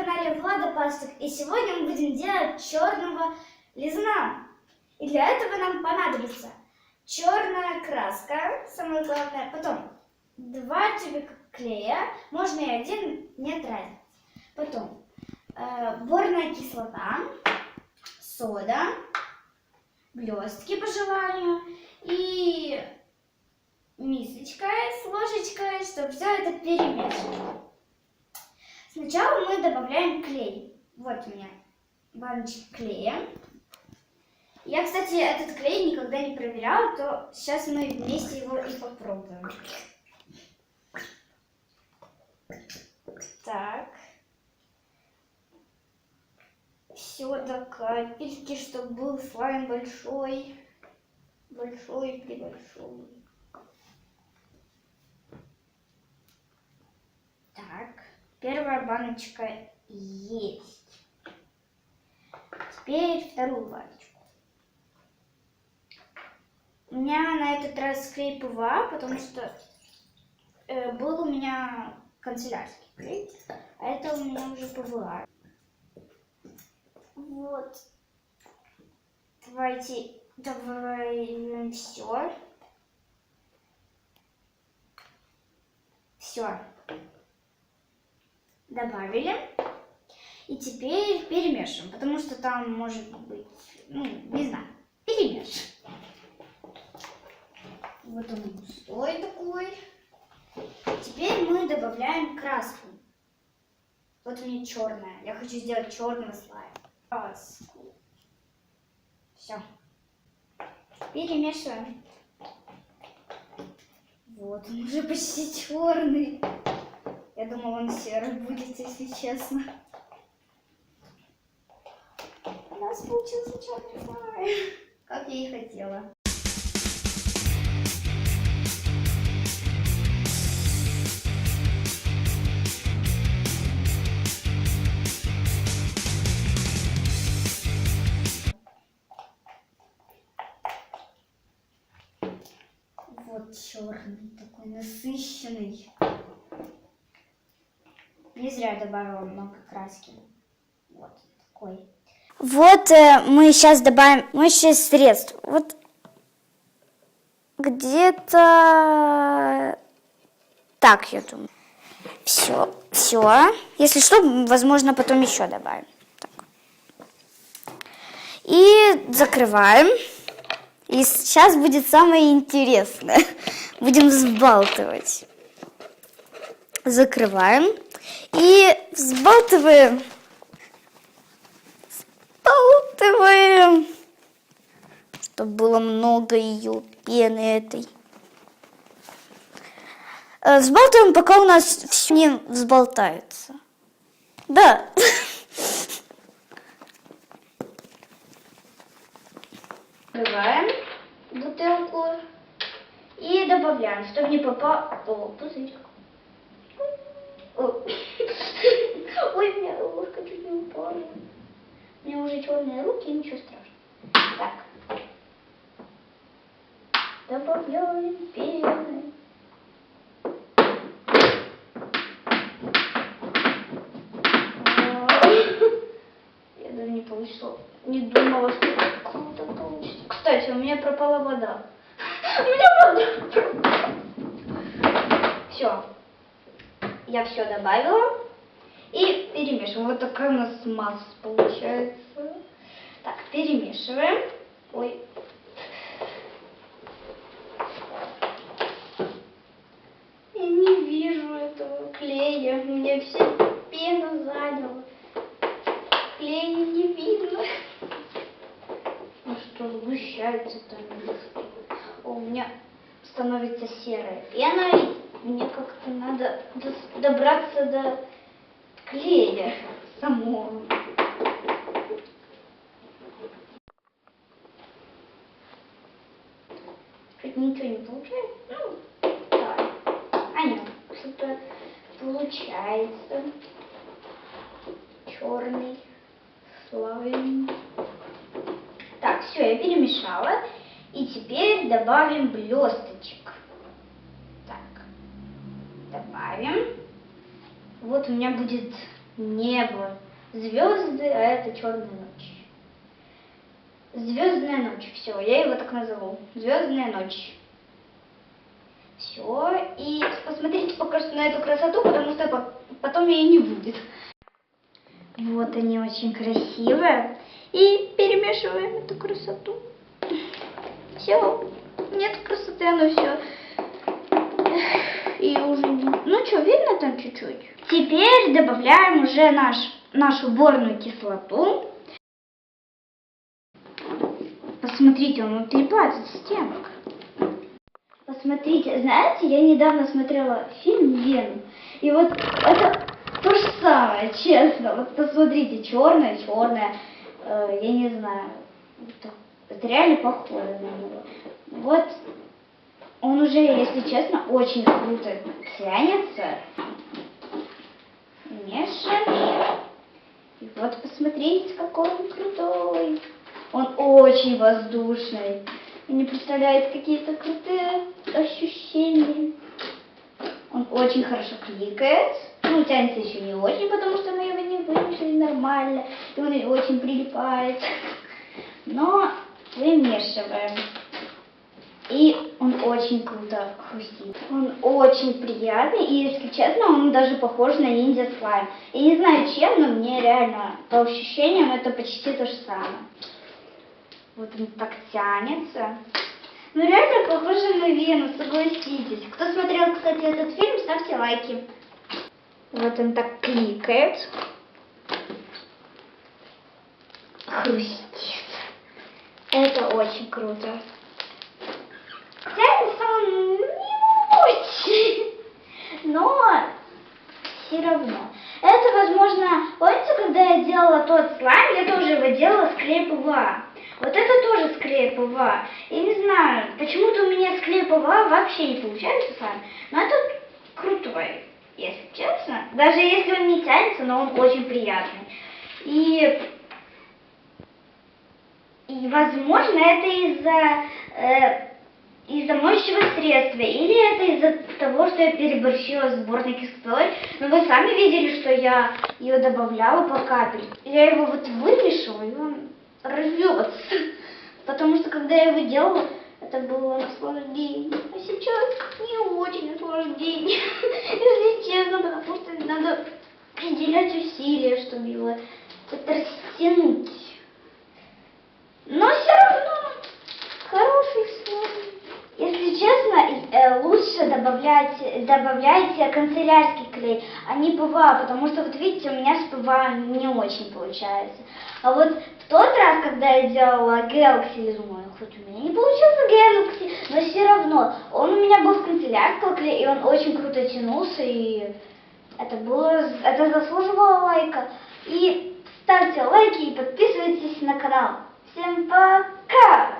канале Влада Пастух, и сегодня мы будем делать черного лизуна. И для этого нам понадобится черная краска, самое главное, потом 2 тюбика клея, можно и один, нет разницы. Потом борная кислота, сода, блестки по желанию и мисочка с ложечкой, чтобы все это перемешивать. Сначала мы добавляем клей. Вот у меня баночка клея. Я, кстати, этот клей никогда не проверяла, то сейчас мы вместе его и попробуем. Так. Все до капельки, чтобы был слайм большой. Большой-пребольшой. Так. Первая баночка есть. Теперь вторую баночку. У меня на этот раз клей ПВА, потому что был у меня канцелярский клей, а это у меня уже ПВА. Вот. Давайте добавим все. Все. Добавили. И теперь перемешиваем, потому что там может быть, не знаю, перемешиваем. Вот он густой такой. Теперь мы добавляем краску. Вот у меня черная. Я хочу сделать черного слайма. Краску. Все. Перемешиваем. Вот он уже почти черный. Я думала, он серый будет, если честно. У нас получился черный слайм, как я и хотела. Вот черный, такой насыщенный. Не зря добавила много краски. Вот такой. Вот мы сейчас добавим моющее средство. Вот где-то так, я думаю. Все. Если что, возможно, потом еще добавим. Так. И закрываем. И сейчас будет самое интересное. Будем взбалтывать. Закрываем. И взбалтываем. Чтобы было много ее пены этой. Взбалтываем, пока у нас все не взболтается. Да. Открываем бутылку и добавляем, чтобы не попал... О, пузырь. Ой, у меня ложка чуть не упала. У меня уже черные руки, ничего страшного. Так. Добавляем пены. Я даже не получила. Не думала, что круто получится. Кстати, у меня пропала вода. У меня вода пропала. Все. Я все добавила. И перемешиваем. Вот такая у нас масса получается. Так, перемешиваем. Ой. Я не вижу этого клея. У меня вся пена заняла. Клея не видно. Ну что, сгущается-то. О, у меня становится серая пена. И мне как-то надо добраться до клея самого. Чуть ничего не получается. Да. А нет, что-то получается. Черный слайм. Так, все, я перемешала. И теперь добавим блесточек. Так, добавим. Вот у меня будет небо, звезды, а это черная ночь. Звездная ночь. Все, я его так назову. Звездная ночь. Все. И посмотрите пока что на эту красоту, потому что потом ее не будет. Вот они очень красивые. И перемешиваем эту красоту. Все. Нет красоты, оно все. И уже... Ну что, видно там чуть-чуть? Теперь добавляем уже нашу борную кислоту. Посмотрите, он отлипает от стенок. Посмотрите, знаете, я недавно смотрела фильм «Веном». И вот это то же самое, честно. Вот посмотрите, черное, я не знаю. Это реально похоже на него. Вот он уже, если честно, очень круто тянется. Мешаем. И вот посмотрите, какой он крутой. Он очень воздушный. И не представляет какие-то крутые ощущения. Он очень хорошо кликает. Ну, тянется еще не очень, потому что мы его не вымешали нормально. И он очень прилипает. Но вымешиваем. И он очень круто хрустит. Он очень приятный. И, если честно, он даже похож на ниндзя слайм. Я не знаю чем, но мне реально по ощущениям это почти то же самое. Вот он так тянется. Ну реально похоже на Вену, согласитесь. Кто смотрел, кстати, этот фильм, ставьте лайки. Вот он так кликает. Хрустит. Это очень круто. Тянется он не очень, но все равно. Это, возможно, помните, когда я делала тот слайм, я тоже его делала с клея ПВА. Вот это тоже с клея ПВА. Я не знаю, почему-то у меня с клея ПВА вообще не получается слайм. Но это крутой, если честно. Даже если он не тянется, но он очень приятный. И возможно, это из-за моющего средства, или это из-за того, что я переборщила с борной кислотой. Но вы сами видели, что я ее добавляла по капель. Я его вот вымешивала, и он рвется. Потому что когда я его делала, это было наслаждение. А сейчас не очень наслаждение. Если честно, потому что надо приделять усилия, чтобы его как-то растянуть. Но все равно хороший слой. Если честно, лучше добавляйте канцелярский клей, а не ПВА, потому что, вот видите, у меня с ПВА не очень получается. А вот в тот раз, когда я делала Galaxy зубной, хоть у меня не получился Galaxy, но все равно, он у меня был с канцелярского клея, и он очень круто тянулся, и это заслуживало лайка. И ставьте лайки и подписывайтесь на канал. Всем пока!